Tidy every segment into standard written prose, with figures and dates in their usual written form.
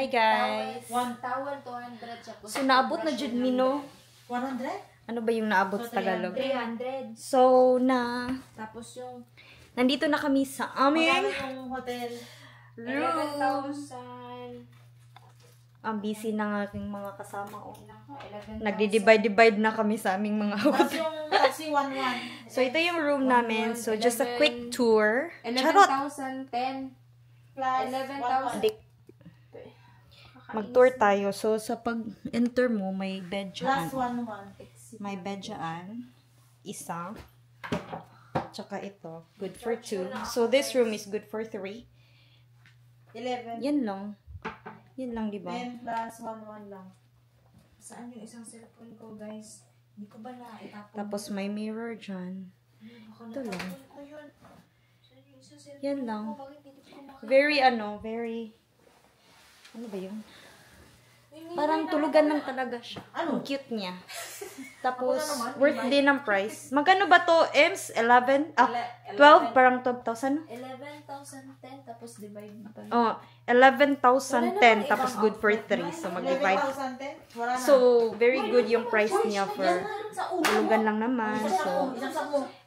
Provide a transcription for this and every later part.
guys. One towel, 200. So, naabot na jud mi, no? 100? Ano ba yung naabot sa Tagalog? 300. So, Tapos yung... nandito na kami sa aming yung hotel. room. 11,000. Ang busy ng aking mga kasama. Oh. 11,000. Nagdi-divide na kami sa aming mga Tapos hotel. yung taxi 1,100. So, ito yung room namin. So, just a quick tour. 11,000, 10. Plus 11,000. 11,000. Mag-tour tayo. So, sa pag-enter mo, may bed dyan. Plus 1,100. May bed dyan. Isa. Tsaka ito. Good for 2. So, this room is good for 3. 11. Yan lang. Yan lang, di ba? 10 plus 1,100 lang. Saan yung isang cellphone ko, guys? Hindi ko ba na-itapon? Tapos, may mirror dyan. Baka Ito lang. natapon ko yun. Saan yung isang cellphone Yan lang. ko? Bakit hindi ko makita? Very, ano ba yun? Parang tulugan lang talaga siya. Ang cute niya. Tapos, worth din ang price. Magkano ba to, Ems? 11? 12? Parang 12,000? 11,010 tapos divide pa. Oh, 11,010 tapos good for 3. So, mag-divide. So, very good yung price niya for tulugan lang naman. So,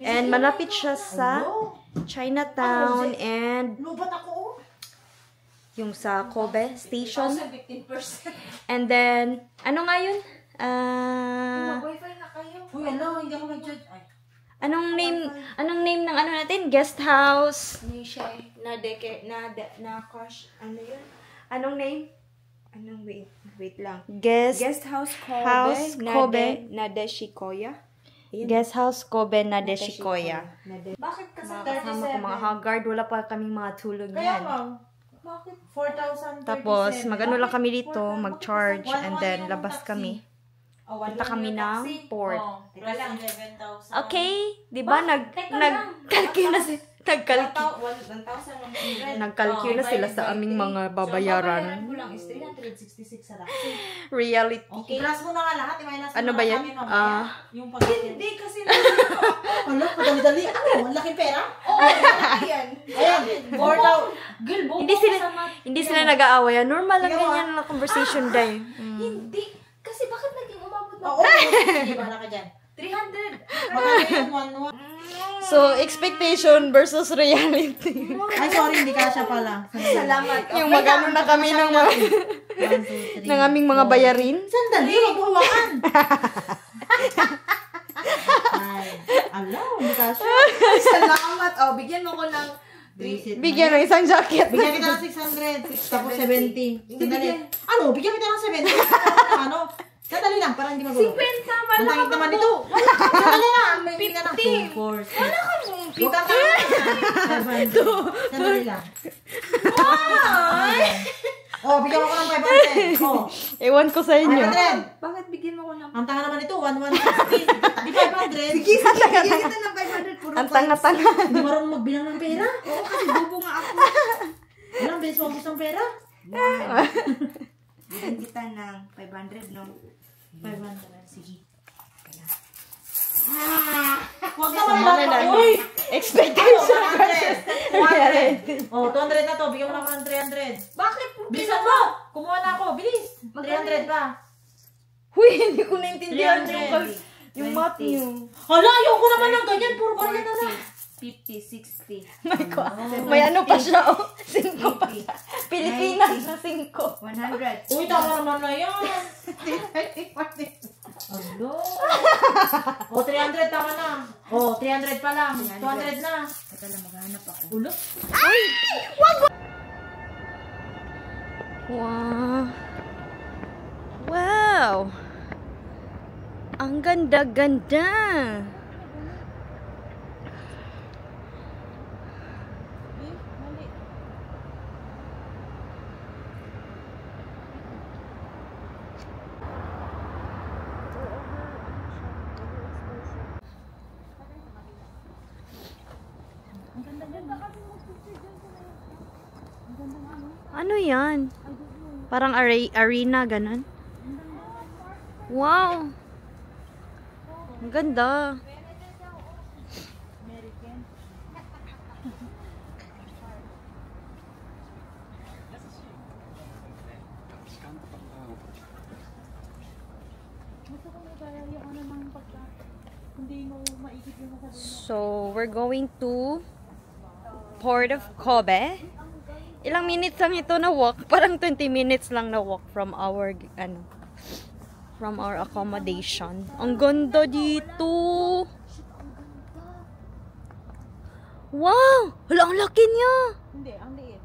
and malapit siya sa Chinatown and yung sa Kobe Station. 15%. And then, ano nga yun? Mag-wifi na kayo. Uy, ano? Hindi ako nag-judge. Ay. Anong name ng ano natin? Guest house. Ni siya na crush. Ano yun? Anong name? Anong wait lang. Guest House Kobe. House Kobe. Nadeshikoya. Guest house Kobe Nadeshikoya. Bakit kasi Kasama ko mga haggard. Wala pa kaming mga tulog Kaya yan. ma'am, bakit 4,037? Tapos, mag-ano lang kami dito, mag-charge, and then labas kami. Punta kami ng port. Plus 11,000. Okay, di ba? Nag-calculate na sila sa aming mga babayaran. So, lang is 366 sa taxi. Reality. Okay. Plus mo na nga lahat. Ano ba yan? Yung hindi kasi ano, madali-dali. Ano? Ang laking pera? Oo, yan. Ayan, 4,000. Hindi sila nag-aawayan. Normal lang ganyan na conversation day. Hindi. Kasi bakit naging umabot na? Oo, hindi ba ka dyan? 300. Magkano yung 1-1? So, expectation versus reality. Ay, sorry, hindi ka siya pala. Salamat. Yung magano na kami ng mga ng aming mga bayarin. Sandali, maghuwaan. Ay, alaw, hindi ka siya. Salamat. Oh, bigyan mo ko ng Bigyan ng isang jacket. Bigyan kita ng 600, tapos 70. Sandali. Ano, bigyan kita ng 70. Ano? Sandali lang, parang hindi magulo. 50. Wala ka naman ito. Sandali lang. May 50. Wala ka mong 50. Huwag kang sandali lang. Oh, bigyan mo ko ng 500. Oh. Ewan ko sa inyo. 500. Bakit bigyan mo ko ng... Ang tanga naman ito, 1,160. Di 500. Bigyan kita ng 500. Puro Ang tanga-tanga. Hindi marunong magbilang ng pera. Oo, kasi bubo nga ako. Ilang beses mo ubus ng pera? Bigyan kita ng 500, no? 500. Sige. Huwag ka malang uy! Expectation versus reality. Oh, 200 na to. Bigyan mo na ako ng 300. Bakit? Bilisan mo! Kumuha na ako. Bilis! 300 pa. Huy, hindi ko naintindihan 300. yung math niyo. Hala, ayoko naman ng ganyan. Puro ganyan na lang. 50, 60. May ano pa siya, oh. 5 pa siya. Pilipinas na 5. 100. Uy, tama naman na yan. Alo. Oh, 300 tama na. Oh, 300 pa lang. 200 na. Teka lang, maghanap ako. Ulo. Ay! Wag! Wow! Wow! Ang ganda-ganda! Ano yan? Parang arena, ganun. Wow! Ang ganda. So, we're going to Port of Kobe. Ilang minutes lang ito na walk? Parang 20 minutes lang na walk from our accommodation. Ang ganda dito. Wow! Hala, ang laki niya. Hindi, ang liit.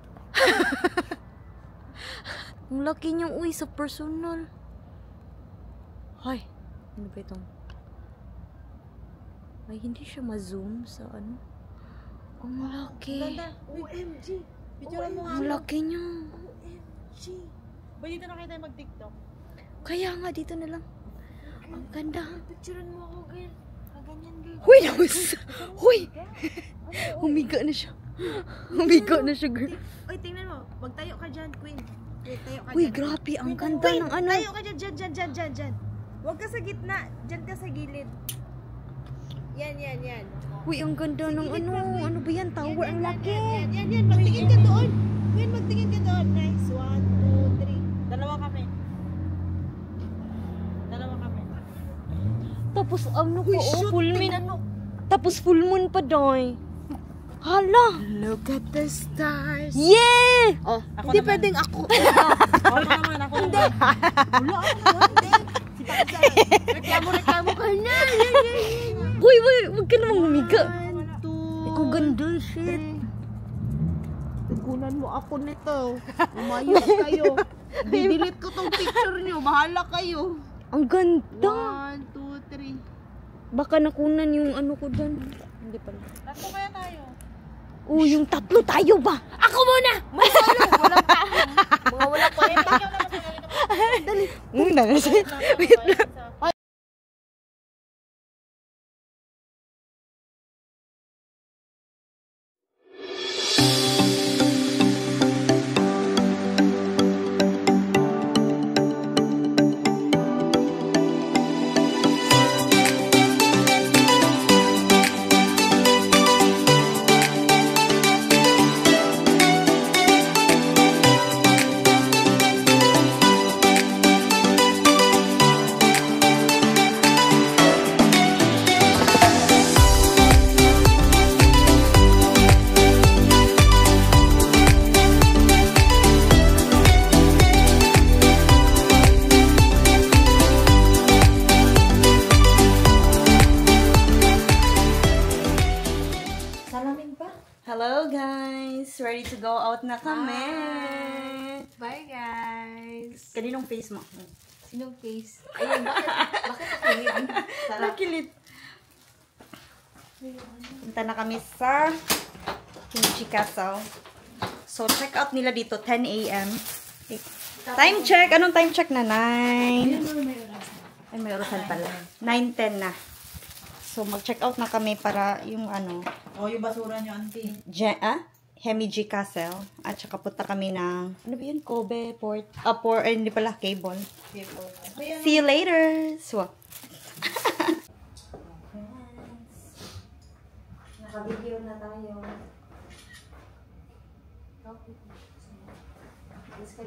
Ang laki niya, uy, sa personal. Ay, ano ba itong? Ay, hindi siya ma-zoom sa ano. Ang laki. Ganda. OMG. Picture mo nga. Ang laki niya. OMG. Ba dito na kayo tayo mag-TikTok? Kaya nga, dito na lang. Ang ganda. Picturean mo ako, girl. Ganyan, girl. Huy, nakus. Huy. Humiga na siya. Humiga na siya, girl. Uy, tingnan mo. Magtayo ka dyan, Queen. Tayo ka Uy, dyan. grabe. Ang ganda ng ano. Tayo ka dyan, dyan. Huwag ka sa gitna. Dyan ka sa gilid. Yan. Uy, ang ganda ng ano. Ano ba yan? Tower. Ang laki. Yan. Magtingin ka doon. Queen, magtingin ka doon. Nice. 1, 2, 3. Dalawa kami. Tapos ano ko, full moon. Tapos full moon pa doy. Hala. Look at the stars. Yeah! Oh, hindi pwedeng ako. Ako naman. Hindi. Wala ako naman. Reklamo ka na. Uy, wag ka namang humiga. 1, 2. Ikaw ganda, shit. Tugunan mo ako nito. Umayos kayo. Didelete ko tong picture nyo. Bahala kayo. Ang ganda. 1, 2, 3. Baka nakunan yung ano ko dyan. Hindi pala. Tatlo kaya tayo. Yung tatlo tayo ba? Ako muna! May solo. Walang tao. Mga walang kwenta. Dali. Wait lang. Hello guys! Ready to go out na kami! Bye guys! Kaninong face mo? Sinong face? Ayun, bakit nakilid? Nakilit. Punta na kami sa Kimchi Castle. So, check out nila dito, 10 a.m. Time check! Anong time check na? 9? Ay, may orasan pala. 9:10 na. So, mag-check out na kami para yung ano. Yung basura nyo, auntie. Himeji Castle. At saka punta kami ng, ano ba yun? Kobe, Port. Hindi pala, Cable. See you later! Swap. Naka-video na tayo. Okay. Is it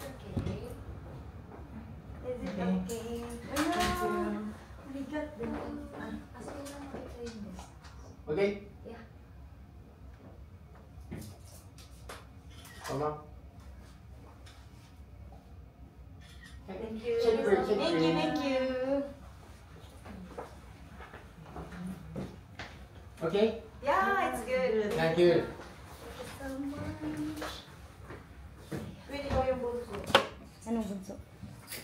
okay? Is it okay? Okay? Yeah. Tama? Thank you. Thank you. Okay? Yeah, it's good. Thank you. So much. Pwede ko yung bunso. Anong bunso?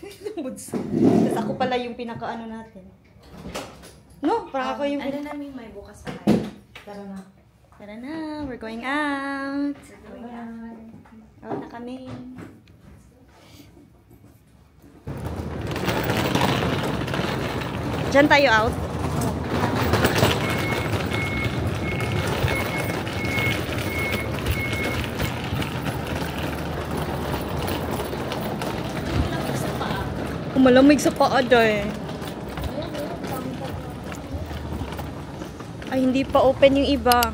Anong bunso? Tapos ako pala yung pinaka-ano natin. No, parang ako yung Ano namin may bukas pa tayo? Tara na, we're going out. Out na kami. Diyan tayo out. Malamig sa paa dahil. Ay, hindi pa open yung iba.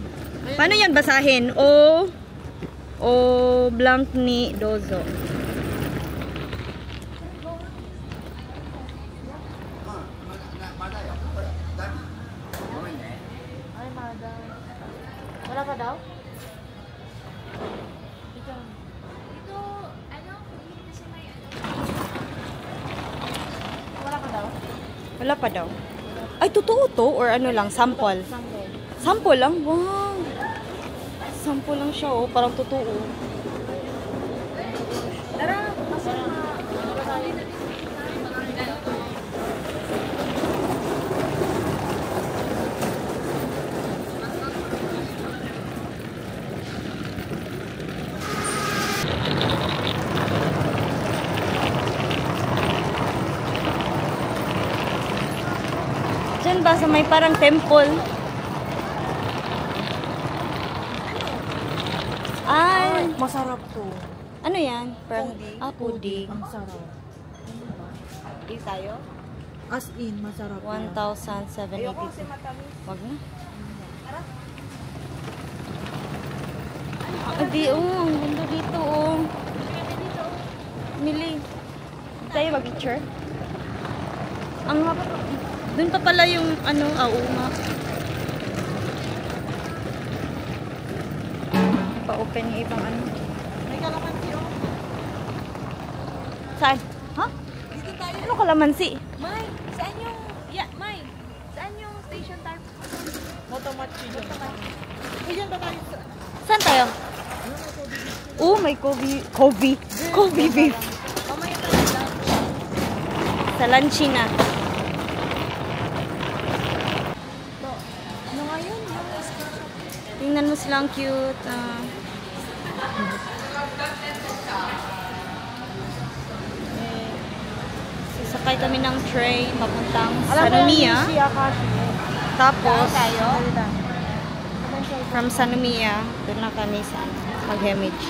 Paano yan basahin? O o blank ni Dozo. Ay, madam. Wala pa daw? Ito, ano? Kasi may ano. Wala pa daw? Wala pa daw. Ay, totoo to? Or ano lang, sample? Sample. Sample lang? Wow! Sample lang siya, oh. Parang totoo. Tara, kasi Diyan ba sa may parang temple? Ay, Masarap to. ano yan? Parang, Puding. puding. Ang sarap. Di tayo? As in, masarap yan. 1,782. Wag na. Adi, ang ganda dito, oh. Mili. Tayo mag-picture? Ang nga pa. Doon pa pala yung, ano, oo nga. Pa-open yung ibang ano. May kalamansi, oh. Saan? Ha? Dito tayo. Ano kalamansi? May, saan yung, May, saan yung station type? Motomachi. Diyan ba tayo? Saan tayo? Oh, may Kobe beef. Mamaya tayo lang. Sa lunch na. Ano nga yun? Tingnan mo silang cute. Sasakay kami ng train papuntang Sanomiya. Tapos, from Sanomiya, doon na kami sa mag-Hemage.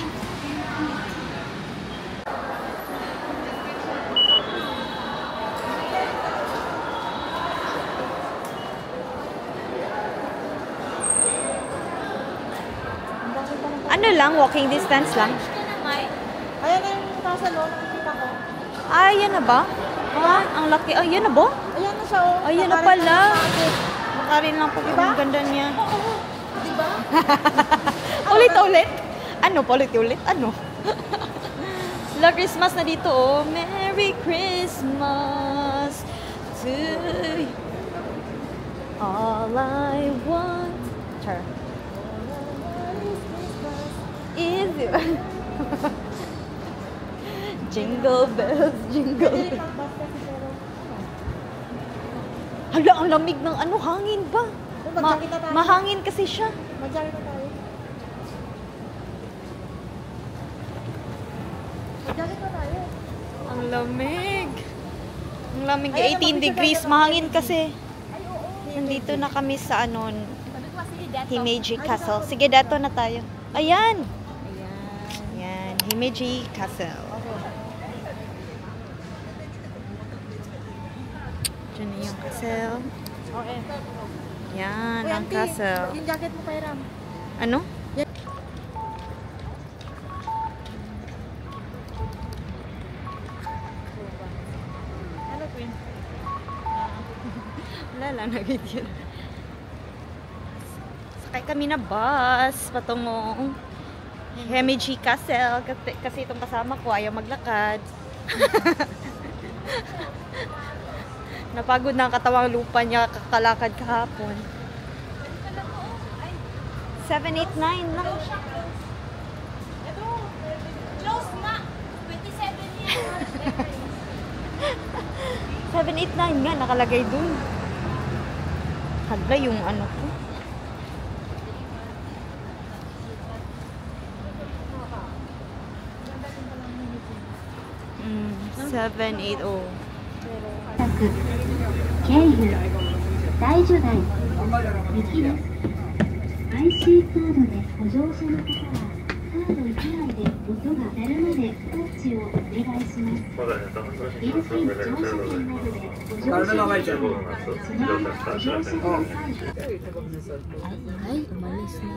Ano lang, walking distance lang. Ayan na yung nasa loob, nakikita ko. Ah, yan na ba? Ah, ang laki. Ah, yan na ba? Ayan na siya, oh. Ay, yan na Nakarin pala. sa akin. Makarin lang po ang ganda niya. Diba? Ulit-ulit? Ano? Paulit-ulit? Ano? La Christmas na dito, oh. Merry Christmas to you. All I want. Char. Is you. Jingle bells, jingle bells. Hala, ang lamig ng ano, hangin ba? Mag-jacket na tayo. Mahangin kasi siya. Mag-jacket na tayo. Mag-jacket na tayo. Ang lamig. Ang lamig. Ayun, 18 degrees. Mahangin kasi. Nandito na kami sa ano, Himeji Castle. Sige, dato na tayo. Ayan. Ayan. Himeji Castle. Diyan na yung castle. Okay. Yan, Uy, ang auntie, castle. yung jacket mo kay Ram. Ano? Ano, Queen? Wala lang, nag-video. Sakay kami na bus patungong Himeji Castle. Kasi itong kasama ko ayaw maglakad. Napagod na ang katawang lupa niya kakalakad kahapon. 789 lang. Close na! 27 years! 789 nga nakalagay dun. Hadla yung ano ko. Mm, 780. 経由大樹台行きです。IC カードでご乗車の方はカー Ay, umalis na.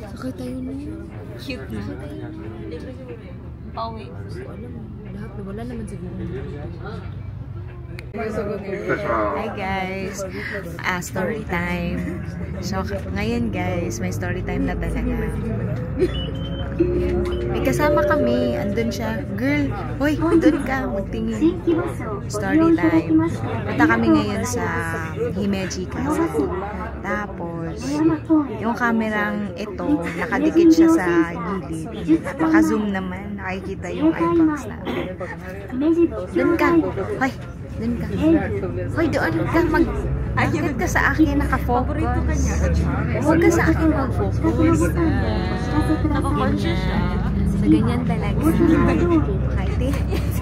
Sakay tayo na. Cute na. Pauwi. Lahat na wala naman siguro. Hi guys! Story time. So, ngayon guys, may story time na talaga. May kasama kami. Andun siya. Girl, hoy, andun ka. Magtingin. Story time. Punta kami ngayon sa Himeji Castle. Tapos, yung kamerang ito, nakadikit siya sa gilid. Napaka-zoom naman. Nakikita yung icons na. Doon ka. Hoy, doon ka. Hoy, doon ka. Agad ka sa akin, nakafocus. Huwag ka sa akin mag-focus. Nakakonscious siya. So, ganyan talaga. Okay,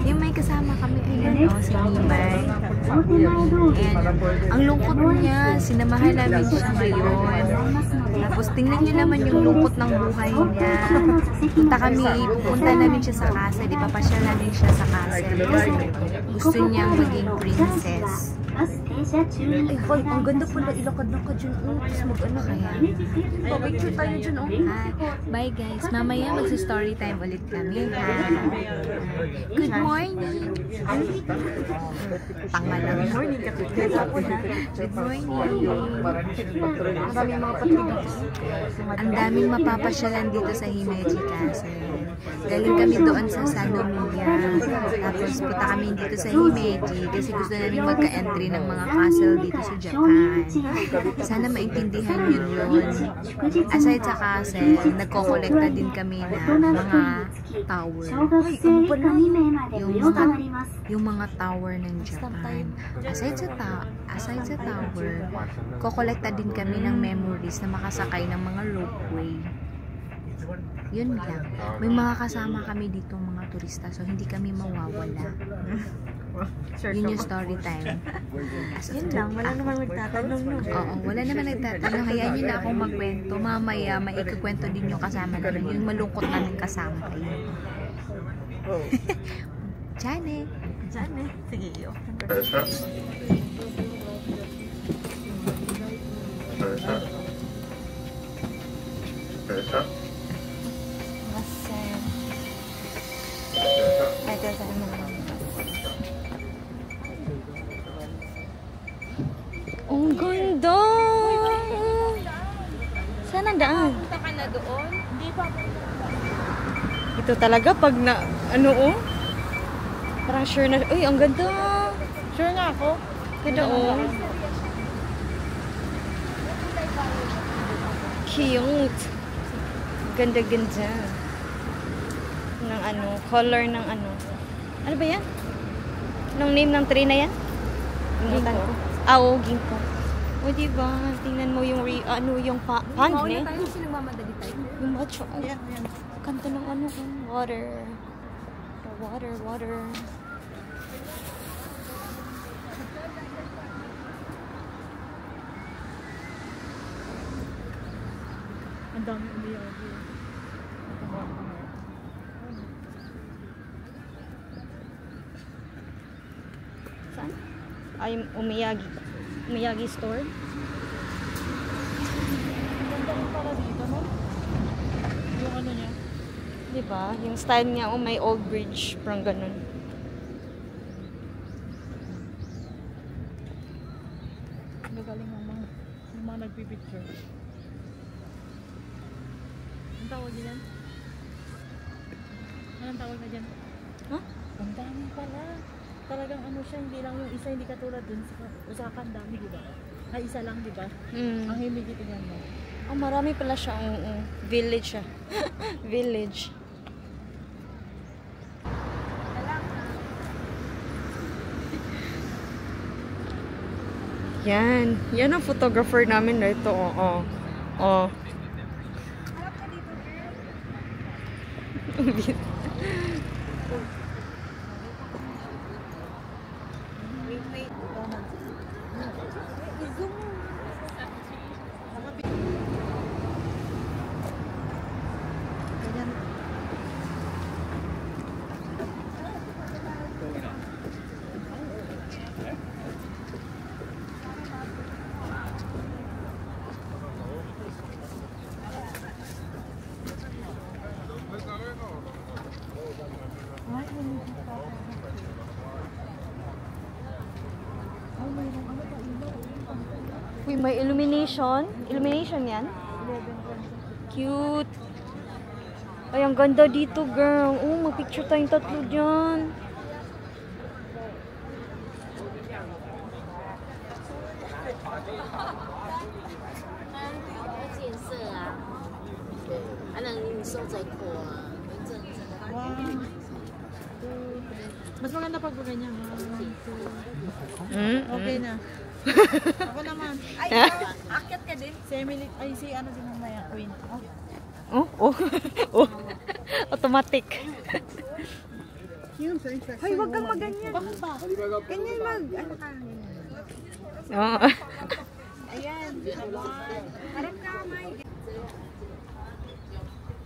yung may kasama kami ngayon, si Mimay. And, ang lungkot niya, sinamahan namin siya ngayon. Tapos, tingnan niyo naman yung lungkot ng buhay niya. Pupunta namin siya sa castle. Ipapasyal namin siya sa castle. Kasi gusto niyang maging princess. Ay, boy, ang ganda pala. Ilakad-lakad yun. Tapos mag-ano kaya. Picture tayo dyan, oh. Bye, guys. Mamaya magsa-story time ulit kami, ha? Good morning! Pangalang morning. Good morning. Ang daming mapapasyalan dito sa Himeji Castle. Galing kami doon sa Sanomiya. Tapos punta kami dito sa Himeji kasi gusto namin magka-entry ng mga castle dito sa Japan. Sana maintindihan nyo yun. Aside sa castle, nagko-collecta din kami ng mga tower. Yung mga tower ng Japan. Aside sa tower, kokolekta din kami ng memories na makasakay ng mga ropeway. Yun lang. May mga kasama kami dito mga turista, so hindi kami mawawala. Yun yung story time. Yun lang, wala naman nagtatanong. Oo, wala naman nagtatanong. Hayaan nyo na akong magkwento. Mamaya, maikukwento din yung kasama namin. Yung malungkot namin kasama. Jane. Sige, yo. Ang ganda! Saan ang daan? Punta ka na doon? Hindi pa. Ito talaga pag na, ano parang sure na, uy, ang ganda! Sure nga ako. Ganda Cute! Ganda-ganda. Ng color ng Ano ba yan? Anong name ng tree na yan? Ginkgo. Oo, ginkgo. O, diba? Tingnan mo yung, yung pond, eh. Mauna tayo kasi nagmamadali tayo. Yung macho. Yan. Kanta ng water. Water. Ang dami umiyak. Saan? Ay, Umiyagi store. Ganda rin pala dito, no? Yung ano niya. Diba? Yung style niya, may old bridge. Parang ganun. Magaling ang mga nagpipicture. Anong tawag dyan? Anong tawag na dyan? Huh? Ang dami pala. Talagang siya, hindi lang yung isa, hindi katulad dun sa Osaka, ang dami, diba? Ay, isa lang, diba? Ang Himeji, tingnan mo. Oh, marami pala siya. Village siya. Village. Yan. Yan ang photographer namin na ito. Oh. Uy, may illumination. Illumination yan. Cute. Ay, ang ganda dito, girl. Oh, mag-picture tayong tatlo dyan. Mas maganda pag ganyan. Okay na. Ako naman. Ay, akit ka din. Si Emily, ay si ano si mamaya, Queen. Oh, oh. Oh. Automatic. Hoy, wag kang maganyan. Bakit ba? Ganyan mag, ano ka? Oh. Ayan. Harap ka, Mike.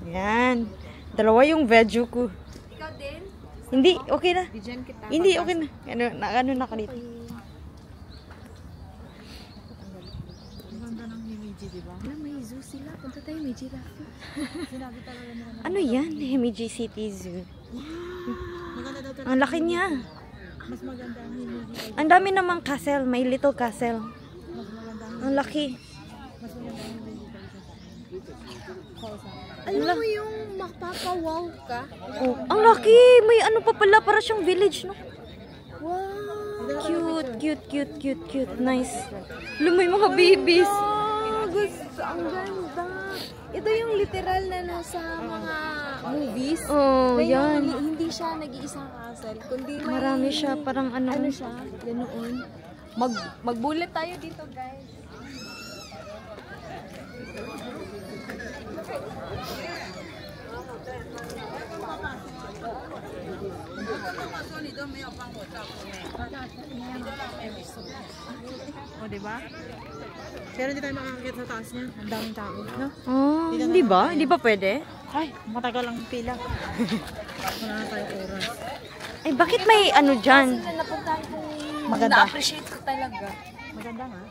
Yan. Dalawa yung veggie ko. Ikaw din? Hindi, okay na. Diyan kita. Hindi, okay na. Ano na ako dito. Ganda ng Himeji, di ba? Wala, may zoo sila. Punta tayo, may giraffe. Sinabi talaga nila na Ano yan? Himeji City Zoo. maganda daw talaga. Ang laki niya. Mas maganda ang Himeji. Ang dami namang castle. May little castle. Mas maganda ang Ang laki. mas maganda ang Himeji. Alam mo yung mapapawaw ka? Oh, ang laki. May ano pa pala. Para siyang village, no? Wow! Cute, cute, cute, cute, cute. Nice. Alam mo yung mga babies. Gusto, ang ganda. Ito yung literal na nasa mga movies. Oh, Na yan. Hindi siya nag-iisang castle, kundi may... Marami siya. Parang ano. Ano siya? Ganoon. Mag-bullet tayo dito, guys. O, di ba? Pero hindi tayo makakakit sa taas niya. Ang daming tao, no? Oh, hindi ba? Hindi ba pwede? Ay, matagal ang pila. Wala na tayong oras. Ay, bakit may ano dyan? Na napuntahan kong Maganda. na-appreciate ko talaga. Maganda nga.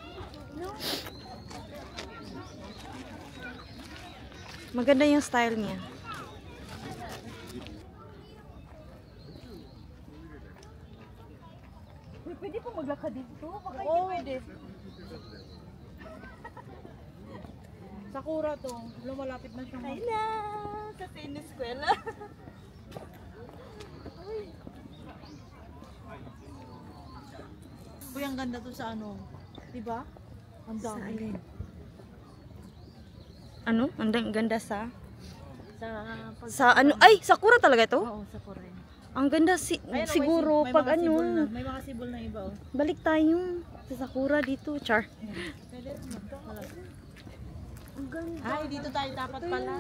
Maganda yung style niya. Pwede po maglakad dito. Baka hindi pwede. Sakura to. Lumalapit na siyang... Hello! Sa tennis eskwela. Uy, ang ganda to sa ano. Diba? Ang dami. Ano? Ang ganda sa... Sa Sa ano? Ay! Sakura talaga to? Oo, Sakura. Ang ganda siguro may pag mga sibol na. ano. May mga sibol na iba, oh. Balik tayo sa Sakura dito. Char. Pwede rin magkakalap. Ay, dito tayo dapat pala.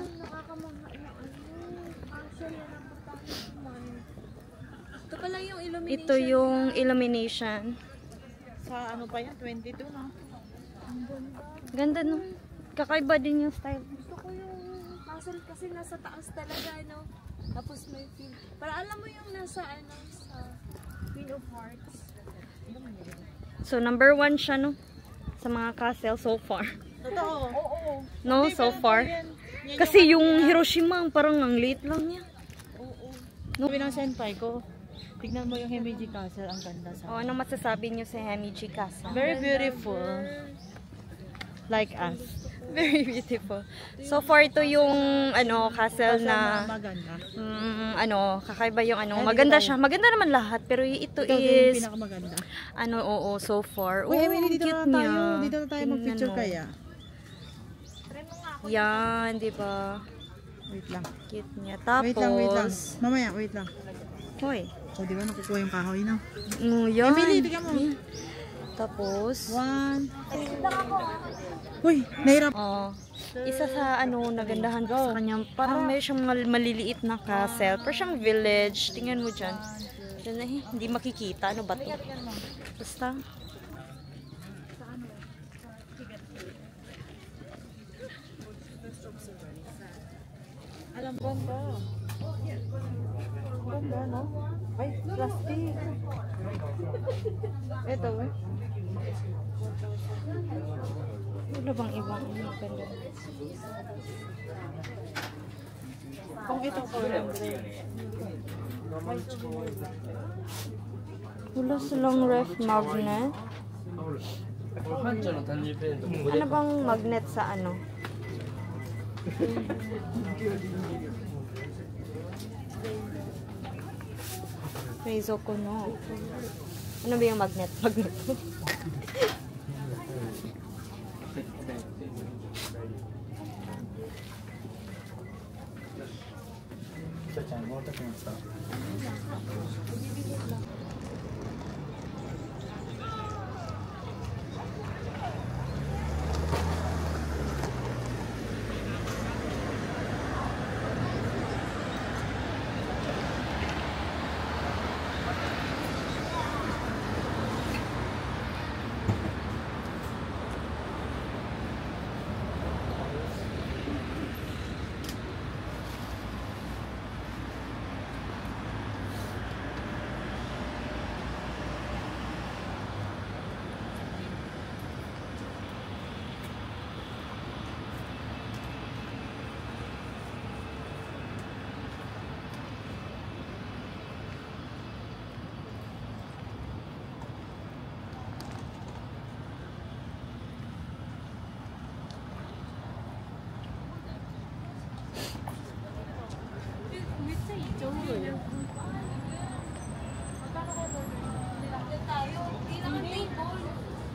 Ito pala yung illumination. Ito yung illumination. Sa ano pa yan? 22, no? Ganda no? Kakaiba din yung style. Gusto ko yung castle kasi nasa taas talaga, no? Tapos may feel. Para alam mo yung nasa, ano, sa Queen of Hearts. So number 1 siya no? Sa mga castle so far. Totoo. Oo. No, Hindi, so pero far. yan Kasi yung Hiroshima parang ang liit lang niya. Sabi ng senpai ko, tignan mo yung Himeji Castle, ang ganda sa... O, anong masasabi niyo sa Himeji Castle? Very beautiful. Like us. Very beautiful. So far ito yung ano castle na maganda. kakaiba yung ano, Ay, maganda dito tayo. siya. Maganda naman lahat pero ito Ito din yung is pinakamaganda. ano, oo, so far. Uy, Emily, dito cute na tayo. niya. Dito na tayo Tingnan mag-picture mo. kaya. Yan, di ba? Wait lang. Cute niya. Tapos, Wait lang. Mamaya, wait lang. hoy. O, di ba nakukuha yung kahoy, no? Yan. Emily, tignan mo. Tapos, 1. Uy, nahirap. isa sa ano, nagandahan ko sa kanya, parang may siyang maliliit na castle. Parang siyang village. Tingnan mo dyan. Dyan na, hindi makikita. Ano ba to? Basta. Alam ko ba? Ganda, no? Ay, plastic. Ito, eh. Ano bang ibang ano ganda? Kung ito 400. Wala silang ref magnet. Ano bang magnet sa ano? Reizo ko no. Ano ba yung magnet? Magnet.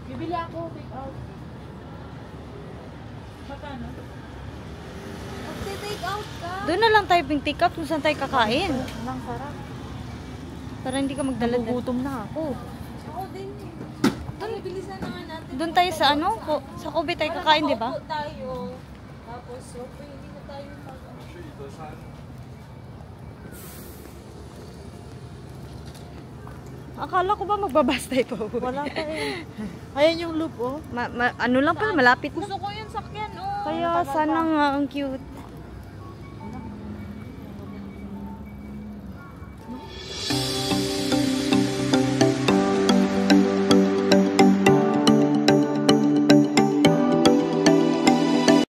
Bibili ako, take out. Magkano? Mag-take out ka. Doon na lang tayo ping take out kung saan tayo kakain. Ang sarap. Para hindi ka magdala. Gutom na ako. Ako din eh. Doon, bilisan na nga natin. Doon tayo sa ano? Sa Kobe tayo kakain, di ba? Para makaupo tayo. Tapos, okay, hindi na tayo mag... Akala ko ba magbabas tayo pa? Wala pa eh. Ayan yung loop, oh. Ano lang pala, malapit na. Gusto ko yung sakyan, oh. Kaya sana nga ang cute.